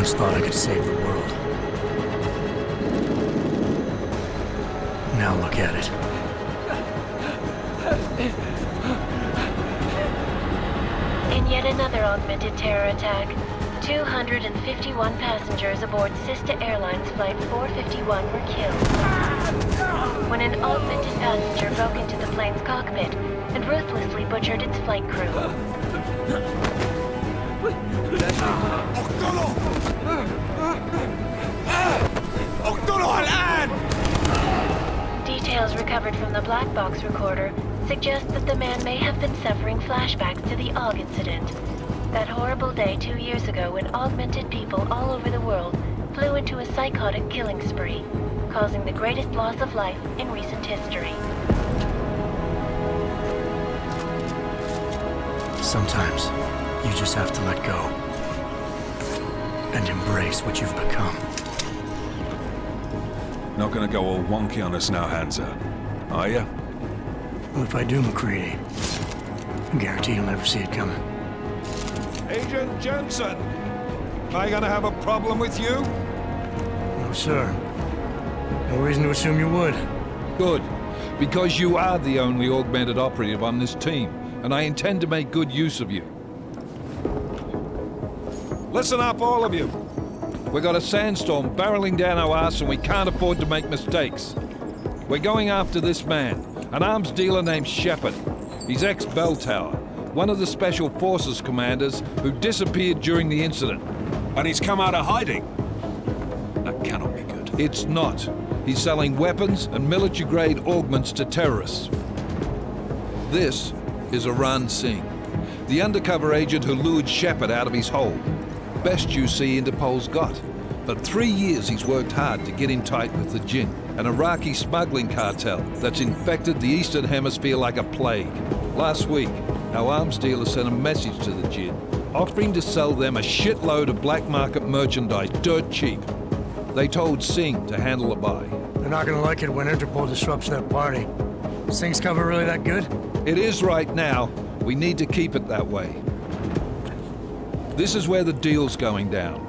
always thought I could save the world. Now look at it. In yet another augmented terror attack, 251 passengers aboard Sister Airlines Flight 451 were killed when an augmented passenger broke into the plane's cockpit and ruthlessly butchered its flight crew. Details recovered from the black box recorder suggest that the man may have been suffering flashbacks to the AUG incident. That horrible day 2 years ago when augmented people all over the world flew into a psychotic killing spree, causing the greatest loss of life in recent history. Sometimes, you just have to let go. And embrace what you've become. Not gonna go all wonky on us now, Hansa, are ya? Well, if I do, McCready, I guarantee you'll never see it coming. Agent Jensen! Am I gonna have a problem with you? No, sir. No reason to assume you would. Good. Because you are the only augmented operative on this team, and I intend to make good use of you. Listen up, all of you. We got a sandstorm barreling down our ass and we can't afford to make mistakes. We're going after this man, an arms dealer named Shepard. He's ex-Bell Tower, one of the Special Forces commanders who disappeared during the incident. And he's come out of hiding. That cannot be good. It's not. He's selling weapons and military-grade augments to terrorists. This is Aran Singh, the undercover agent who lured Shepard out of his hole. Best you see Interpol's got. For 3 years he's worked hard to get in tight with the Jinn, an Iraqi smuggling cartel that's infected the Eastern Hemisphere like a plague. Last week, our arms dealer sent a message to the Jinn, offering to sell them a shitload of black market merchandise dirt cheap. They told Singh to handle a buy. They're not gonna like it when Interpol disrupts their party. Is Singh's cover really that good? It is right now. We need to keep it that way. This is where the deal's going down.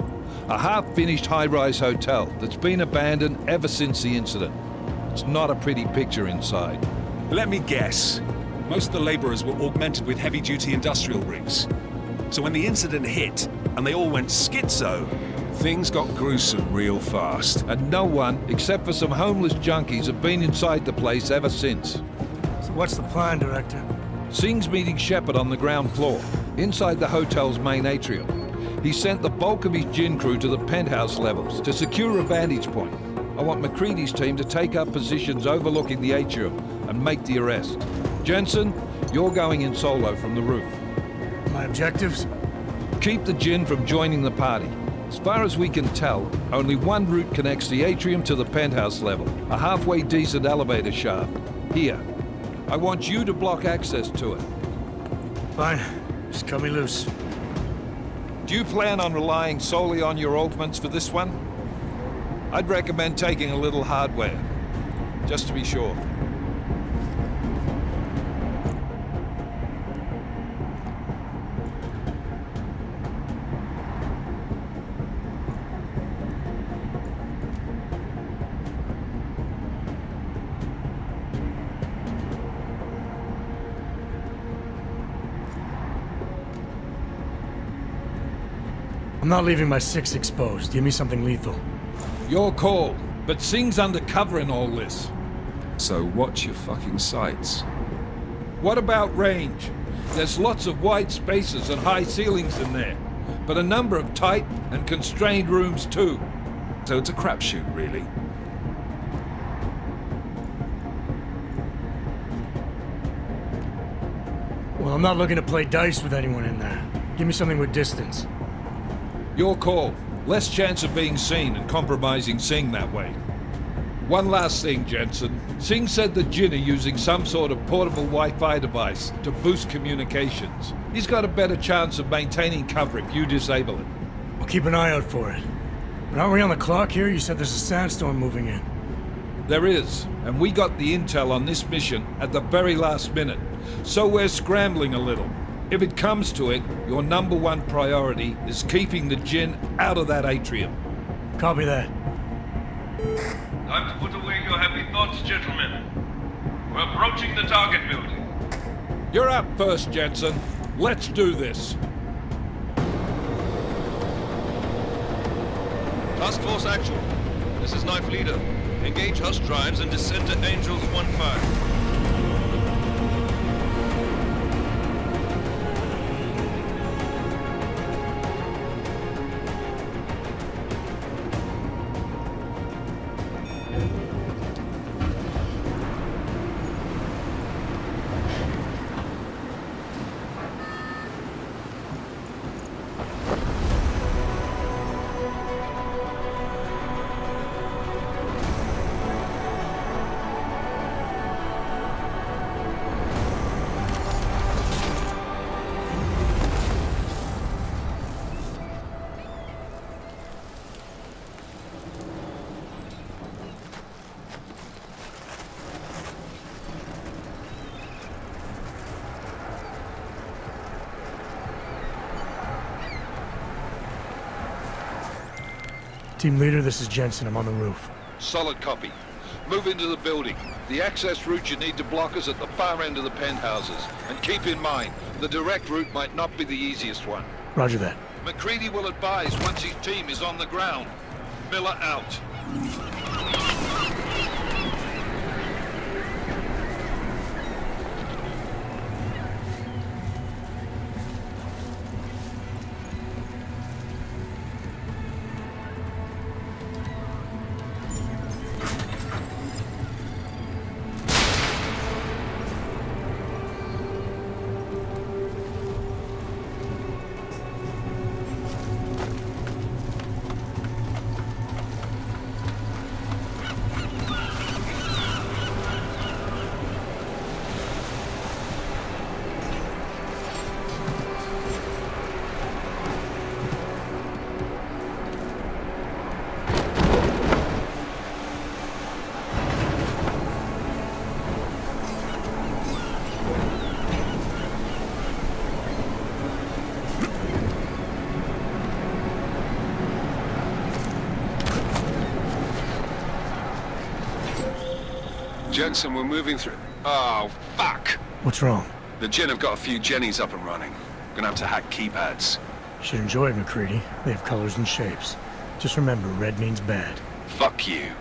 A half-finished high-rise hotel that's been abandoned ever since the incident. It's not a pretty picture inside. Let me guess. Most of the laborers were augmented with heavy-duty industrial rigs. So when the incident hit, and they all went schizo, things got gruesome real fast. And no one, except for some homeless junkies, have been inside the place ever since. So what's the plan, Director? Singh's meeting Shepard on the ground floor, inside the hotel's main atrium. He sent the bulk of his Jinn crew to the penthouse levels to secure a vantage point. I want McCready's team to take up positions overlooking the atrium and make the arrest. Jensen, you're going in solo from the roof. My objectives? Keep the Jinn from joining the party. As far as we can tell, only one route connects the atrium to the penthouse level, a halfway decent elevator shaft. Here. I want you to block access to it. Fine. Just cut me loose. Do you plan on relying solely on your augments for this one? I'd recommend taking a little hardware, just to be sure. I'm not leaving my six exposed. Give me something lethal. Your call, but Singh's undercover in all this. So watch your fucking sights. What about range? There's lots of wide spaces and high ceilings in there, but a number of tight and constrained rooms too. So it's a crapshoot, really. Well, I'm not looking to play dice with anyone in there. Give me something with distance. Your call. Less chance of being seen and compromising Singh that way. One last thing, Jensen. Singh said the Jinn are using some sort of portable Wi-Fi device to boost communications. He's got a better chance of maintaining cover if you disable it. I'll keep an eye out for it. But aren't we on the clock here? You said there's a sandstorm moving in. There is, and we got the intel on this mission at the very last minute, so we're scrambling a little. If it comes to it, your number one priority is keeping the Jinn out of that atrium. Copy that. Time to put away your happy thoughts, gentlemen. We're approaching the target building. You're up first, Jensen. Let's do this. Task Force Actual. This is Knife Leader. Engage Hush drives and descend to Angels 1-5. Team leader, this is Jensen. I'm on the roof. Solid copy. Move into the building. The access route you need to block is at the far end of the penthouses. And keep in mind, the direct route might not be the easiest one. Roger that. McCready will advise once his team is on the ground. Miller out. Jensen, we're moving through. Oh, fuck! What's wrong? The Jinn have got a few Jennies up and running. Gonna have to hack keypads. You should enjoy it, McCready. They have colors and shapes. Just remember, red means bad. Fuck you.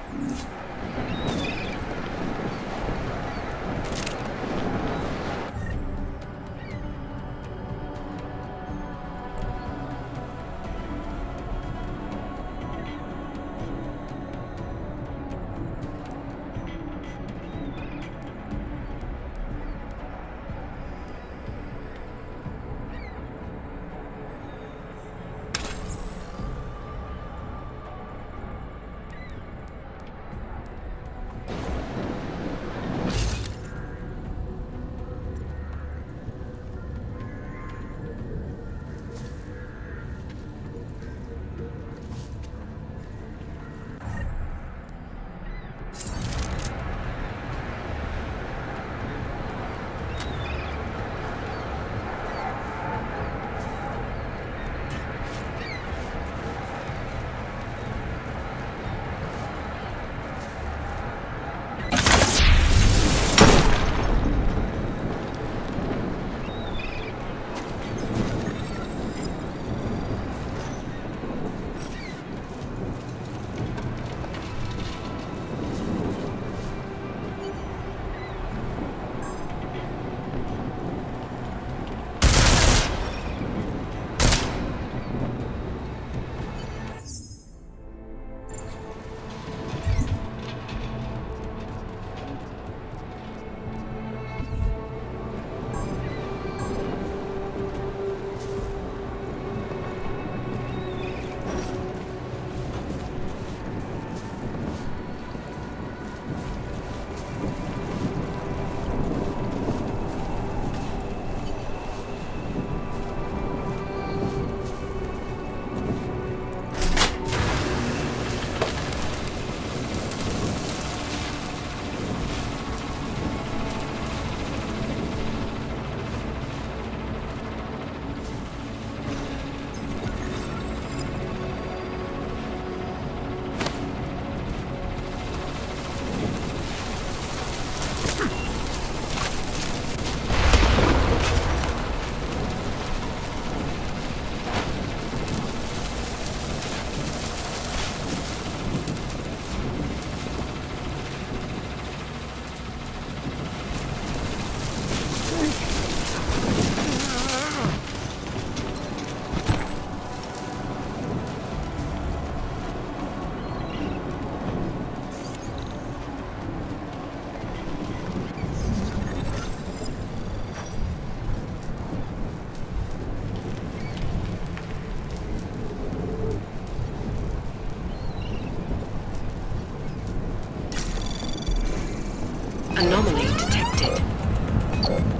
Anomaly detected.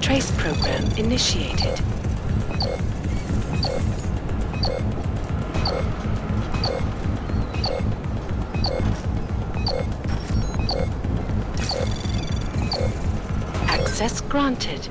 Trace program initiated. Access granted.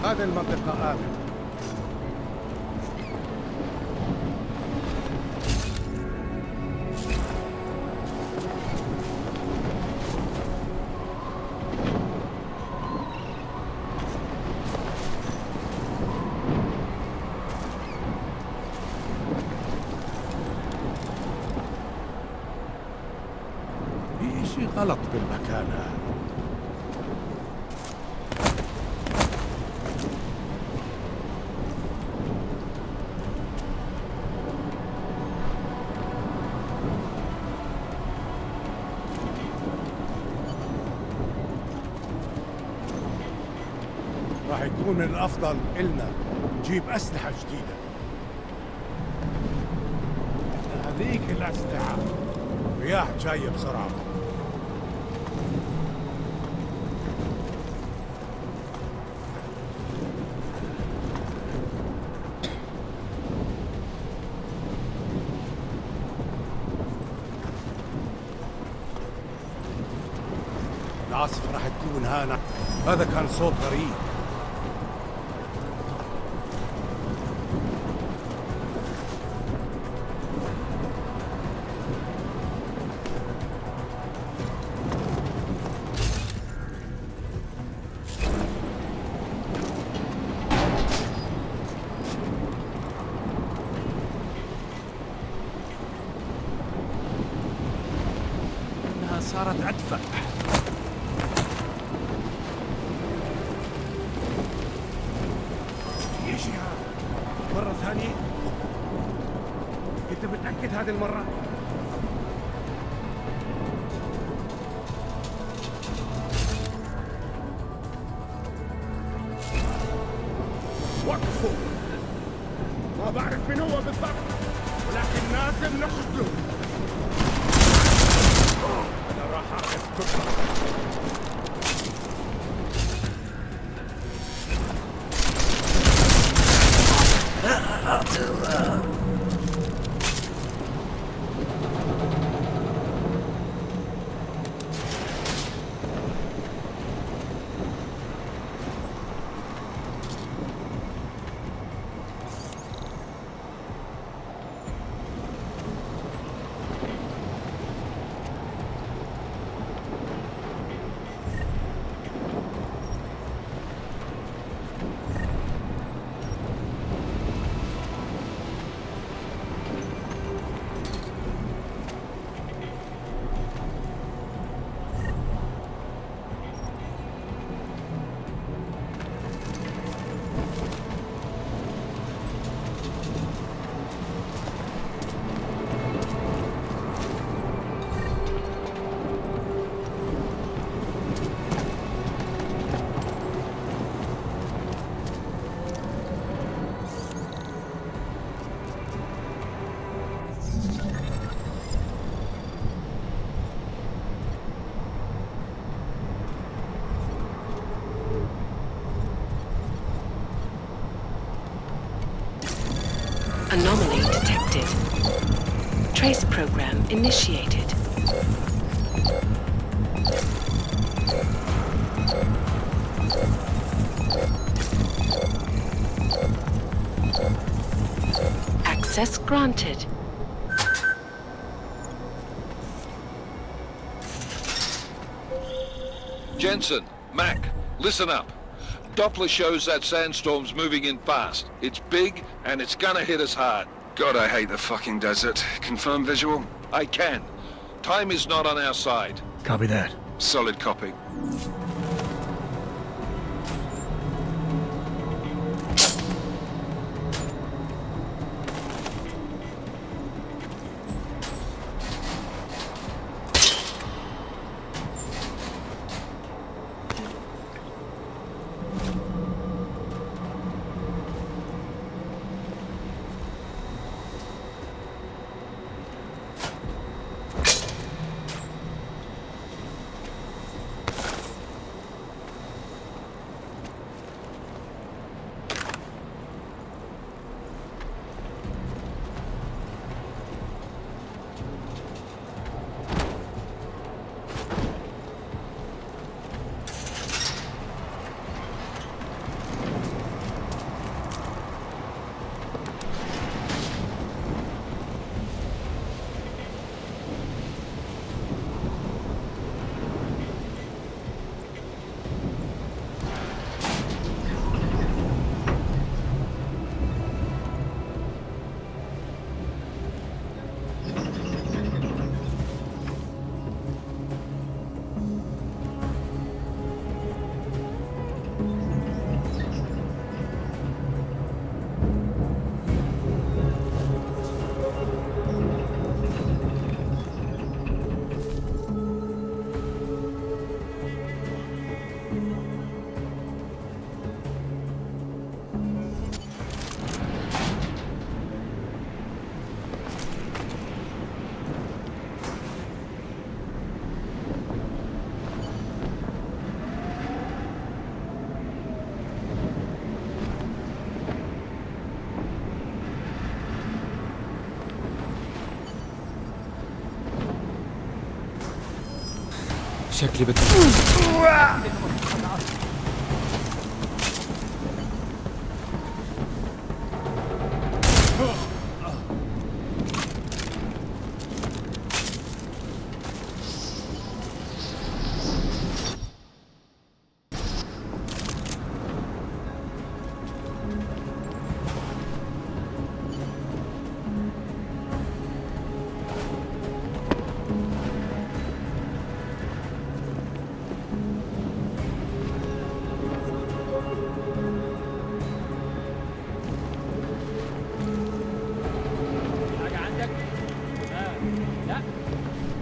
هذه المنطقة آمنة. في إشي غلط بالمكان هذا. راح يكون من الأفضل إلنا نجيب أسلحة جديدة. هذيك الأسلحة رياح جاية بسرعة. العاصفة راح تكون هانا. هذا كان صوت غريب. إنها صارت أدفع. مرة ثانية؟ أنت متأكد هذه المرة؟ وقفوا. ما بعرف مين هو بالضبط، ولكن لازم نقتله. أنا راح أقتله. Anomaly detected. Trace program initiated. Access granted. Jensen, Mac, listen up. Doppler shows that sandstorm's moving in fast. It's big, and it's gonna hit us hard. God, I hate the fucking desert. Confirm visual? I can. Time is not on our side. Copy that. Solid copy. شكلي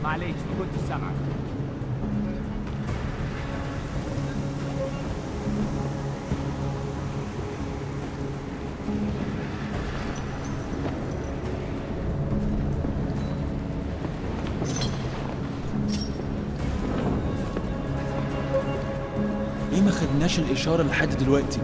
معليش ما كنتش سامعك. ليه ما خدناش الإشارة لحد دلوقتي؟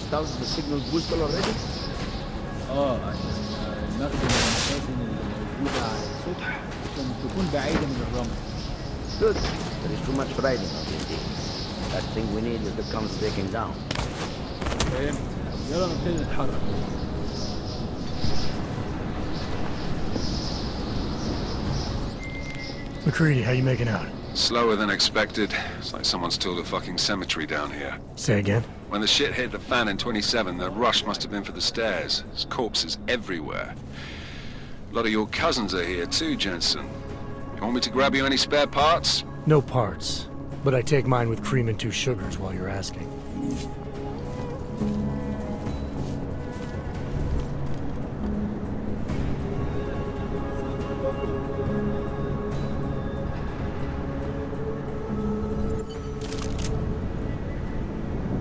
installed the signal booster already? عشان المخزن والمخازن اللي موجودة على السطح عشان تكون بعيدة من الرمل. Good. There is too much riding on this thing. That thing we need is that comes breaking down. فهمت. يلا نبتدي نتحرك. McCready, how you making out? Slower than expected. It's like someone's tilled a fucking cemetery down here. Say again? When the shit hit the fan in 27, the rush must have been for the stairs. There's corpses everywhere. A lot of your cousins are here too, Jensen. You want me to grab you any spare parts? No parts. But I take mine with cream and 2 sugars while you're asking.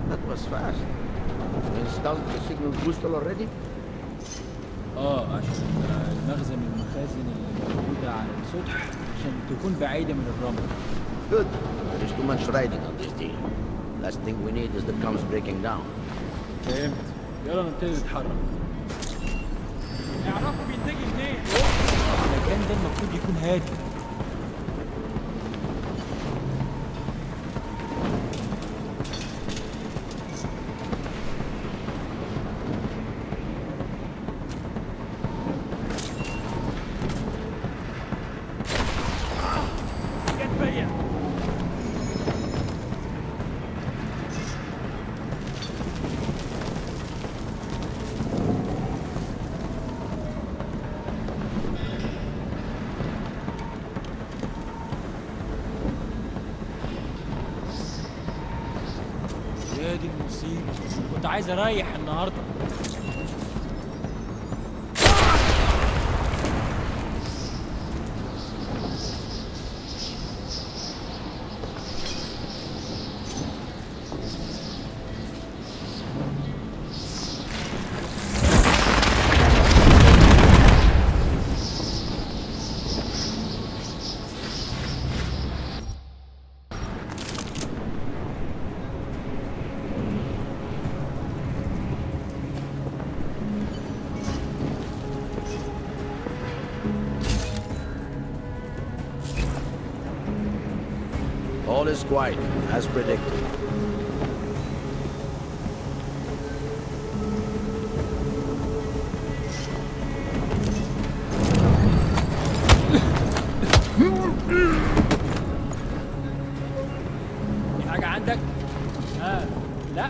That was fast. You installed the signal booster already? عشان المخزن والمخازن اللي موجودة على السطح عشان تكون بعيدة من الرمل. Good. There is too much riding on this thing. Last thing we need is that comes breaking down. فهمت. يلا نبتدي نتحرك. اعرفوا بينتجي منين؟ المكان ده المفروض يكون هادي. يا دي المصيبة، كنت عايز اريح النهارده. All is quiet, as predicted. في حاجة عندك؟ لا.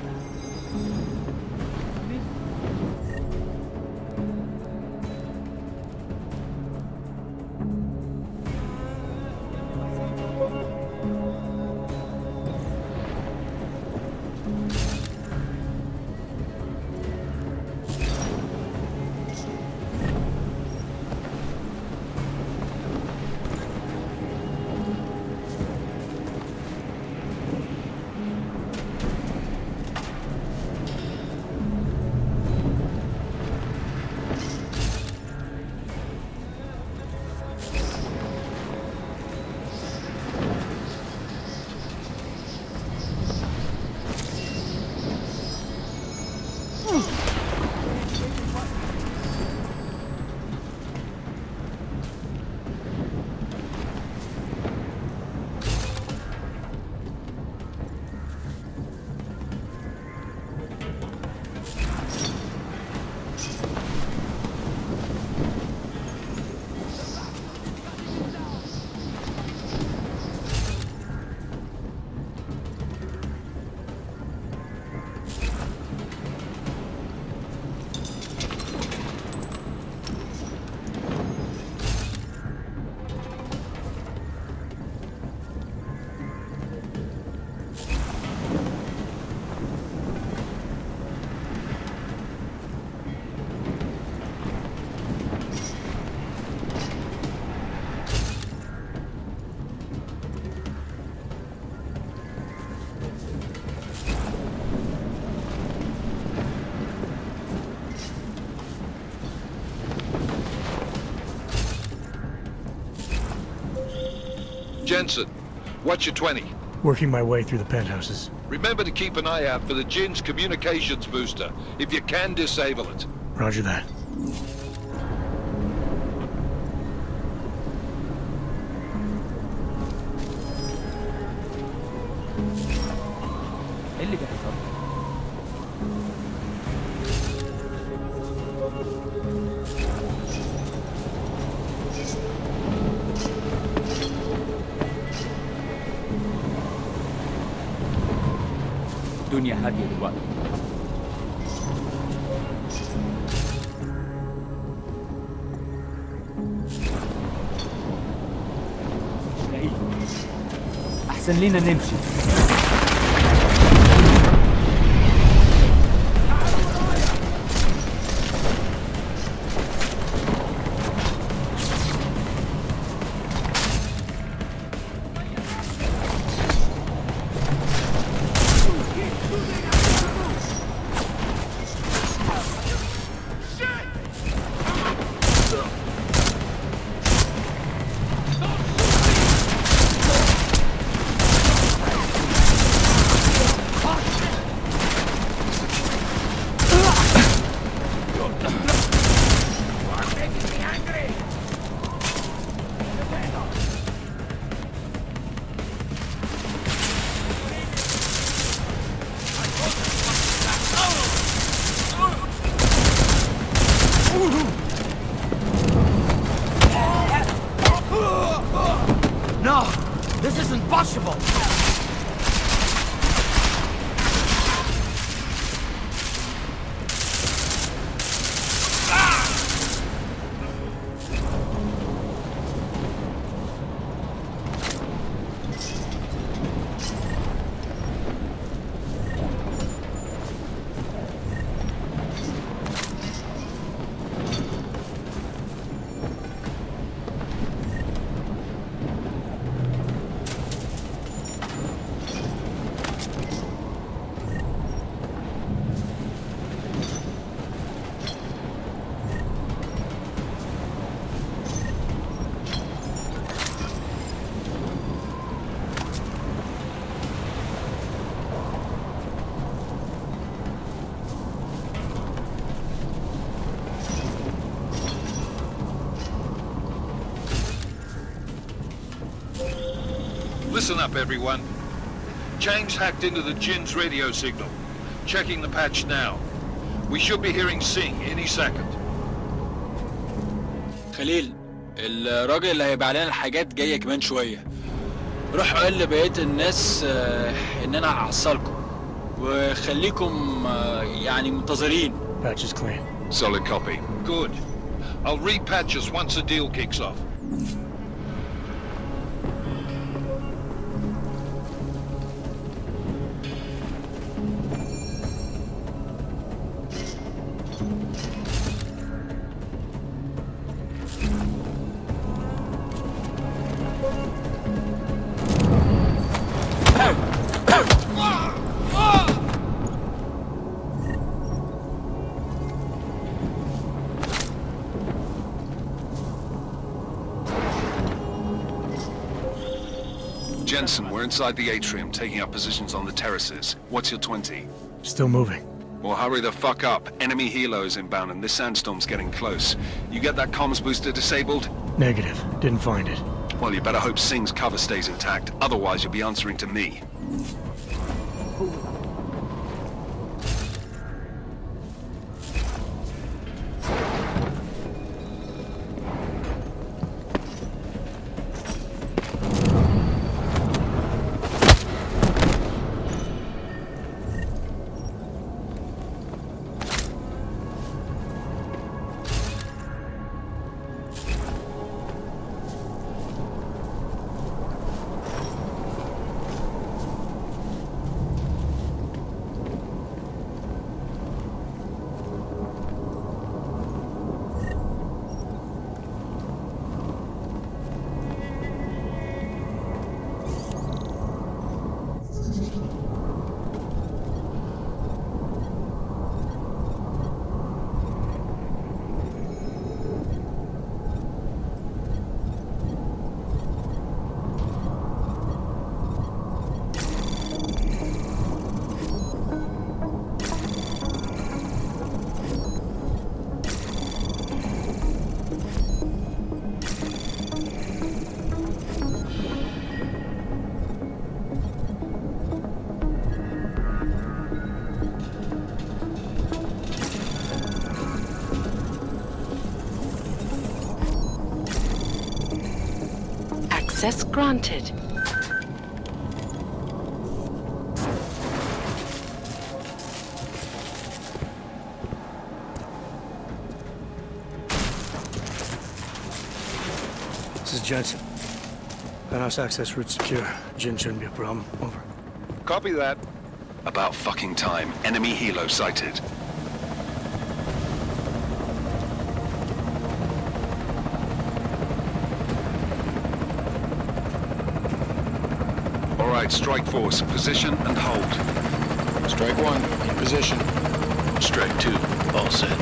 Jensen, what's your 20? Working my way through the penthouses. Remember to keep an eye out for the Jinn's communications booster, if you can disable it. Roger that. ايه اللي بيحصل؟ الدنيا هادية دلوقتي. مش لاقيه. أحسن لينا نمشي. No! This isn't possible! Listen up, everyone. Chang's hacked into the Jinn's radio signal. Checking the patch now. We should be hearing Sing any second. خليل، الراجل اللي هيبيع لنا الحاجات جاية كمان شوية. روح قول لبقية الناس إن أنا هحصلكم. وخليكم يعني منتظرين. Patch is clean. Solid copy. Good. I'll repatch us once the deal kicks off. Jensen, we're inside the atrium, taking up positions on the terraces. What's your 20? Still moving. Well, hurry the fuck up. Enemy helos inbound and this sandstorm's getting close. You get that comms booster disabled? Negative. Didn't find it. Well, you better hope Sing's cover stays intact. Otherwise, you'll be answering to me. Access granted. This is Jensen. Penthouse access route secure. Jin shouldn't be a problem. Over. Copy that. About fucking time. Enemy helo sighted. All right, strike force. Position and hold. Strike 1, in position. Strike 2, all set.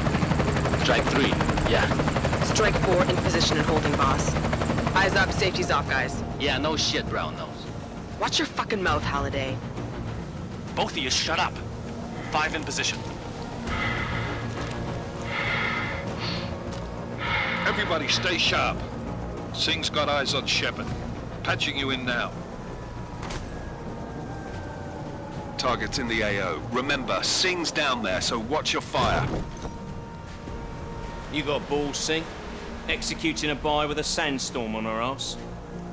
Strike 3, yeah. Strike 4 in position and holding, boss. Eyes up, safety's off, guys. Yeah, no shit, brown nose. Watch your fucking mouth, Halliday. Both of you shut up. 5 in position. Everybody stay sharp. Singh's got eyes on Shepard. Patching you in now. Target's in the AO. Remember, Singh's down there, so watch your fire. You got balls, Singh? Executing a buy with a sandstorm on our ass?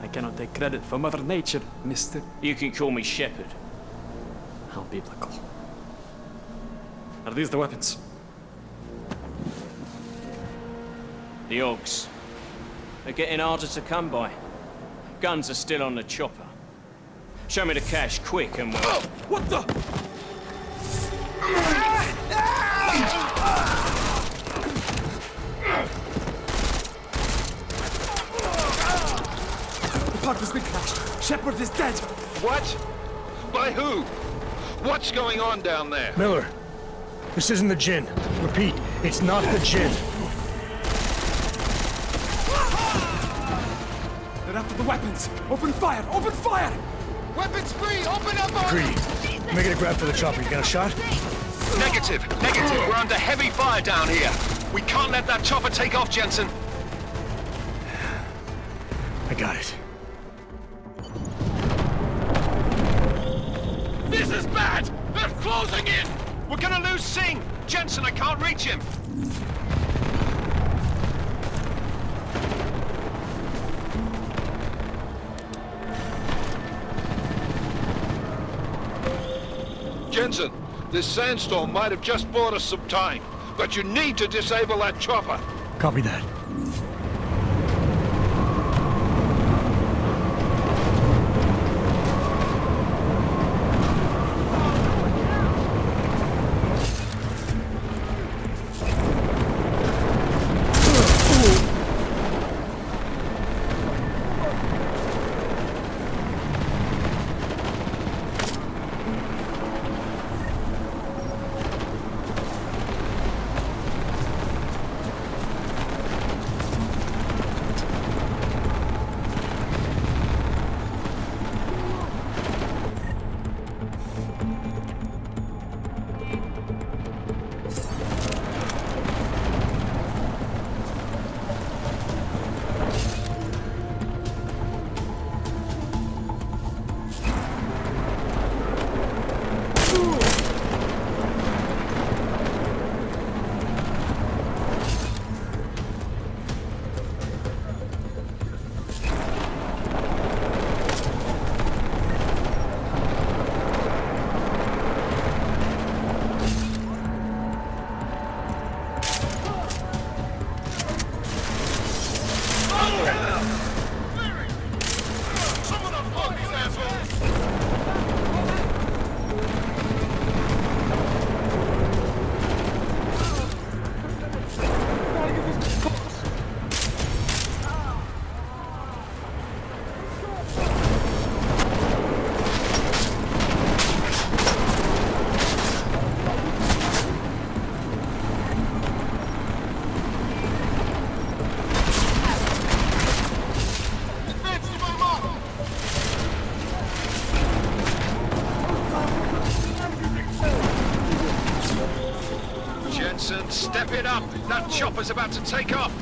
I cannot take credit for Mother Nature, mister. You can call me Shepard. How biblical. Are these the weapons? The Augs. They're getting harder to come by. Guns are still on the chopper. Show me the cash, quick, and we'll... Oh, what the? The park has been crashed. Shepard is dead. What? By who? What's going on down there? Miller, this isn't the Jinn. Repeat, it's not the Jinn. They're after the weapons. Open fire! Open fire! Weapons free! Open up on Greedy, make it a grab for the chopper. You got a shot? Negative. We're under heavy fire down here. We can't let that chopper take off, Jensen. I got it. This is bad! They're closing in! We're gonna lose Singh! Jensen, I can't reach him! Jensen, this sandstorm might have just bought us some time, but you need to disable that chopper. Copy that. Jensen, step it up! That chopper's about to take off!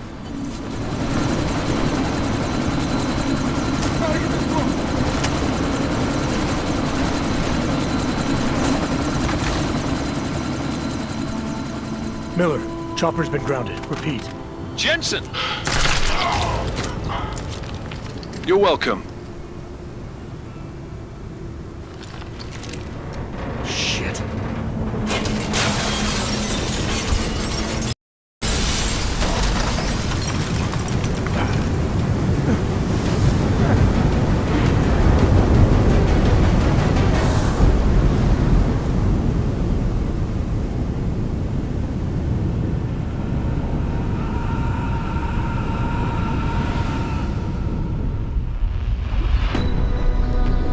Miller, chopper's been grounded. Repeat. Jensen! You're welcome.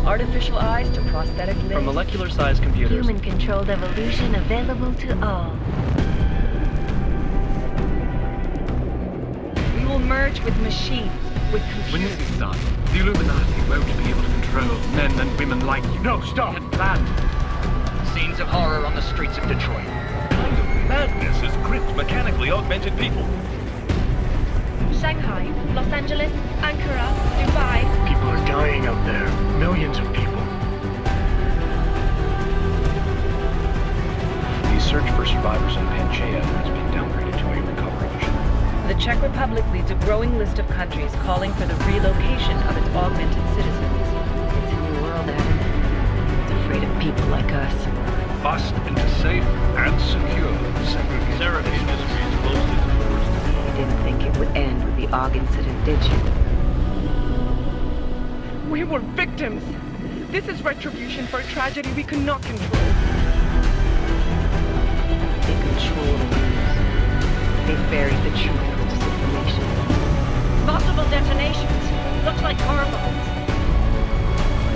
artificial eyes to prosthetic limbs. From molecular-sized computers. Human-controlled evolution available to all. We will merge with machines, with computers. When this is done, the Illuminati won't be able to control men and women like you. No, stop! We had planned. Scenes of horror on the streets of Detroit. Kind of madness has gripped mechanically augmented people. Shanghai, Los Angeles, Ankara, Dubai. People are dying out there. Millions of people. The search for survivors in Pangaea has been downgraded to a recovery mission. The Czech Republic leads a growing list of countries calling for the relocation of its augmented citizens. It's a new world, Adam. It's afraid of people like us. Bust into safe and secure segregation. Seraphine Industries closed its doors. You didn't think it would end with the AUG incident, did you? We were victims. This is retribution for a tragedy we could not control. They control the news. They buried the truth with disinformation. Possible detonations. Looks like car bombs.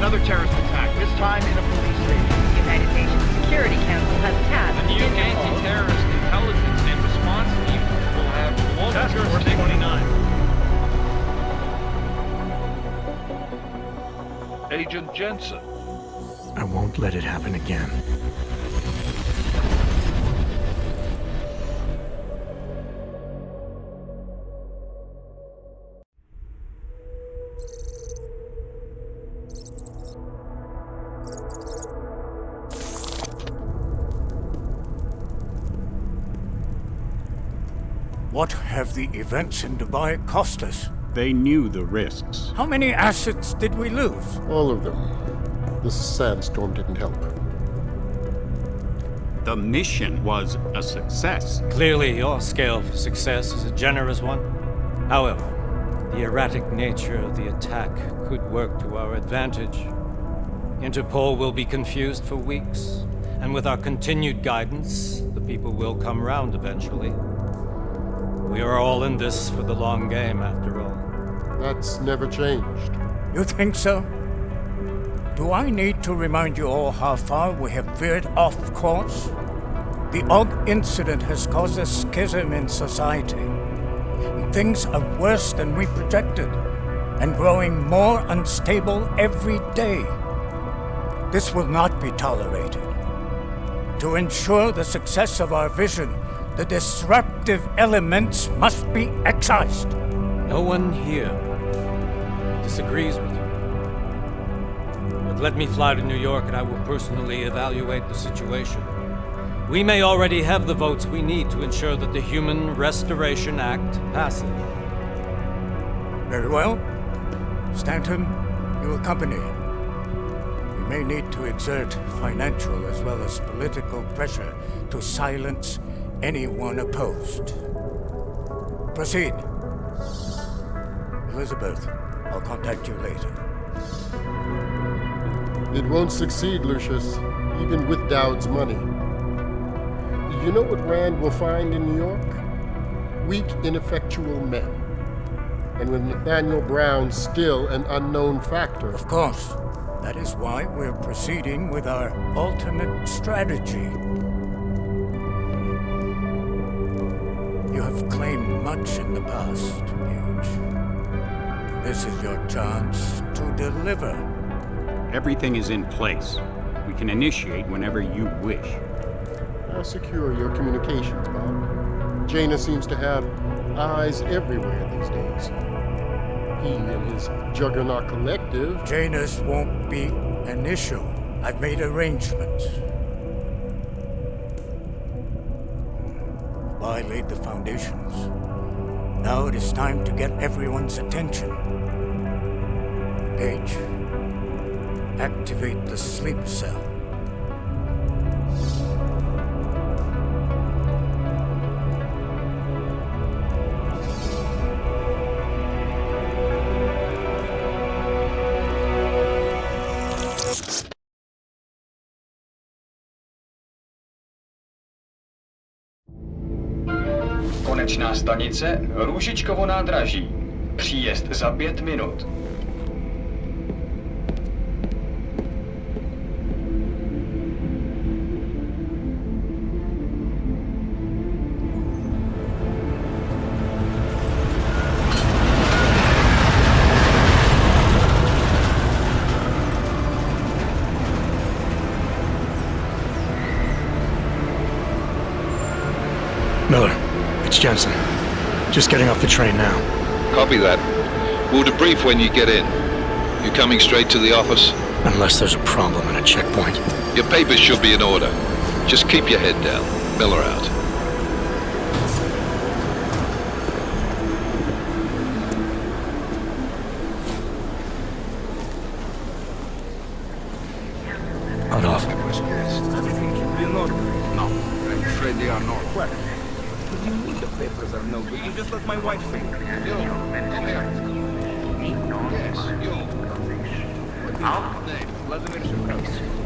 Another terrorist attack, this time in a police station. The United Nations Security Council has tasked The new anti-terrorist intelligence and response team will have global jurisdiction. 29. Agent Jensen. I won't let it happen again. What have the events in Dubai cost us? They knew the risks. How many assets did we lose? All of them. This sandstorm didn't help. The mission was a success. Clearly, your scale for success is a generous one. However, the erratic nature of the attack could work to our advantage. Interpol will be confused for weeks, and with our continued guidance, the people will come round eventually. We are all in this for the long game, after all. That's never changed. You think so? Do I need to remind you all how far we have veered off course? The AUG incident has caused a schism in society. Things are worse than we projected, and growing more unstable every day. This will not be tolerated. To ensure the success of our vision, the disruptive elements must be excised. No one here disagrees with you. But let me fly to New York and I will personally evaluate the situation. We may already have the votes we need to ensure that the Human Restoration Act passes. Very well. Stanton, you accompany. We may need to exert financial as well as political pressure to silence anyone opposed. Proceed. Elizabeth, I'll contact you later. It won't succeed, Lucius, even with Dowd's money. You know what Rand will find in New York? Weak, ineffectual men. And with Nathaniel Brown still an unknown factor. Of course. That is why we're proceeding with our alternate strategy. You have claimed much in the past, Paige. This is your chance to deliver. Everything is in place. We can initiate whenever you wish. I'll secure your communications, Bob. Jaina seems to have eyes everywhere these days. He and his Juggernaut Collective... Jaina's won't be an issue. I've made arrangements. I laid the foundations. Now it is time to get everyone's attention. Paige, activate the sleep cell. Konečná stanice Růžičkovo nádraží. Příjezd za 5 minut. It's Jensen. Just getting off the train now. Copy that. We'll debrief when you get in. You coming straight to the office? Unless there's a problem at a checkpoint. Your papers should be in order. Just keep your head down. Miller out. Out off. No, I'm afraid they are not. What? What do you mean the papers are no good? You just let my wife think.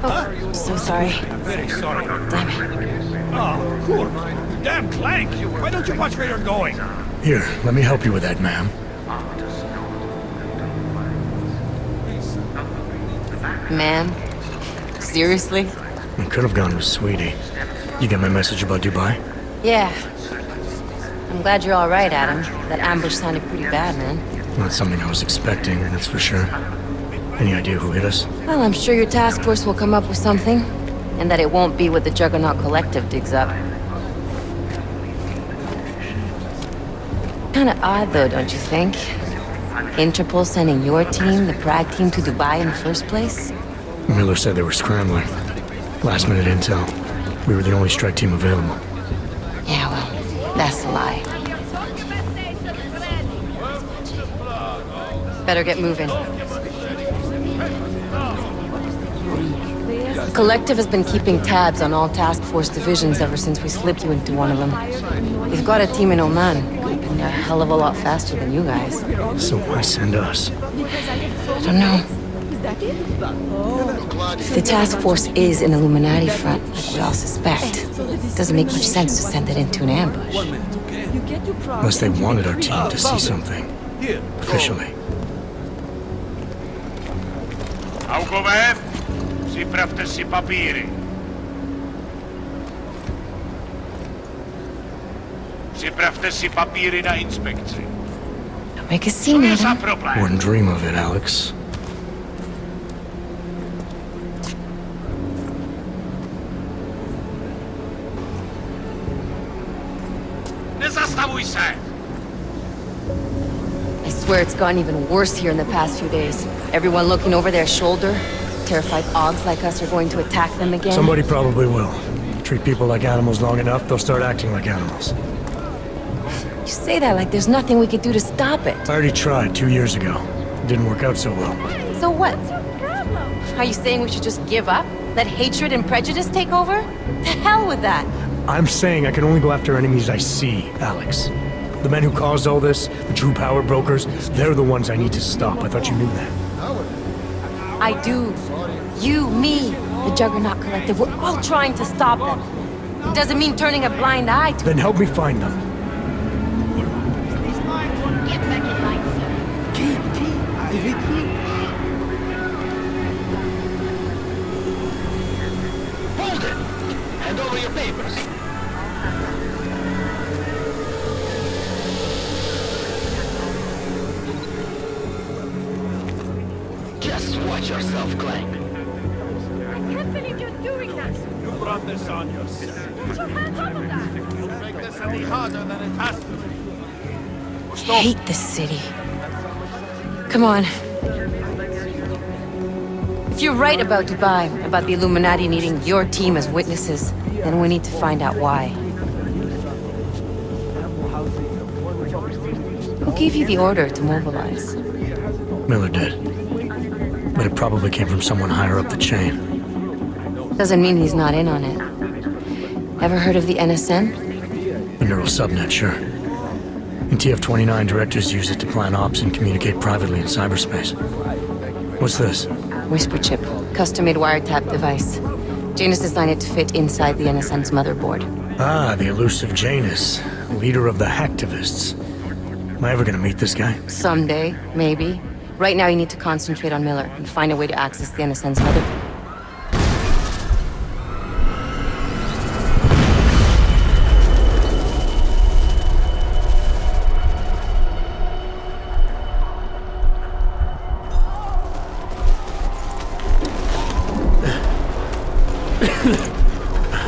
Oh, so sorry. Very sorry. Damn it. Oh, cool. Damn Clank! Why don't you watch where you're going? Here, let me help you with that, ma'am. Ma'am? Seriously? I could have gone with Sweetie. You get my message about Dubai? Yeah. I'm glad you're all right, Adam. That ambush sounded pretty bad, man. Not something I was expecting, that's for sure. Any idea who hit us? Well, I'm sure your task force will come up with something. And that it won't be what the Juggernaut Collective digs up. Kinda odd, though, don't you think? Interpol sending your team, the Prague team, to Dubai in the first place? Miller said they were scrambling. Last minute intel. We were the only strike team available. Yeah, well, that's a lie. Better get moving. The Collective has been keeping tabs on all task force divisions ever since we slipped you into one of them. They've got a team in Oman. Could have been a hell of a lot faster than you guys. So why send us? I don't know. If the task force is an Illuminati front, like we all suspect, it doesn't make much sense to send it into an ambush. Unless they wanted our team to see something. Officially. Covert, připravte si papíry. Připravte si papíry na inspekci. Don't make a scene, Adam. Wouldn't dream of it, Alex. Nezastavuj se! I swear it's gotten even worse here in the past few days. Everyone looking over their shoulder. Terrified Augs like us are going to attack them again. Somebody probably will. Treat people like animals long enough, they'll start acting like animals. You say that like there's nothing we could do to stop it. I already tried 2 years ago. It didn't work out so well. So what? Are you saying we should just give up? Let hatred and prejudice take over? To hell with that! I'm saying I can only go after enemies I see, Alex. The men who caused all this, the true power brokers, they're the ones I need to stop. I thought you knew that. I do. You, me, the Juggernaut Collective, we're all trying to stop them. It doesn't mean turning a blind eye to Then help me find them. Get back in line, Hold it! Hand over your papers. Just watch yourself, Clank. I can't believe you're doing that! You brought this on yourself. Put your hands off of that! You'll make this any harder than it has to be. I hate this city. Come on. If you're right about Dubai, about the Illuminati needing your team as witnesses, then we need to find out why. Who gave you the order to mobilize? Miller did. But it probably came from someone higher up the chain. Doesn't mean he's not in on it. Ever heard of the NSN? The neural subnet, sure. In TF-29, directors use it to plan ops and communicate privately in cyberspace. What's this? Whisper chip. Custom-made wiretap device. Janus designed it to fit inside the NSN's motherboard. Ah, the elusive Janus. Leader of the hacktivists. Am I ever gonna meet this guy? Someday, maybe. Right now you need to concentrate on Miller and find a way to access the NSN's motherboard.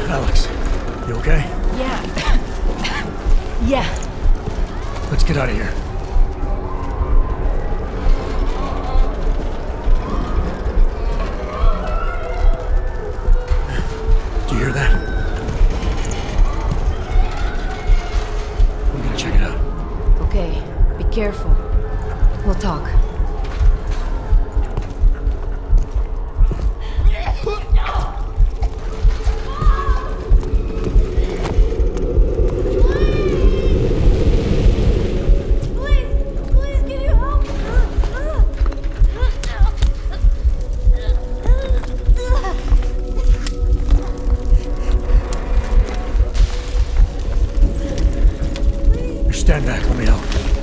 Alex, you okay? Yeah. Yeah. Let's get out of here. Do you hear that? I'm gonna check it out. Okay, be careful. We'll talk. Stand back, let me help.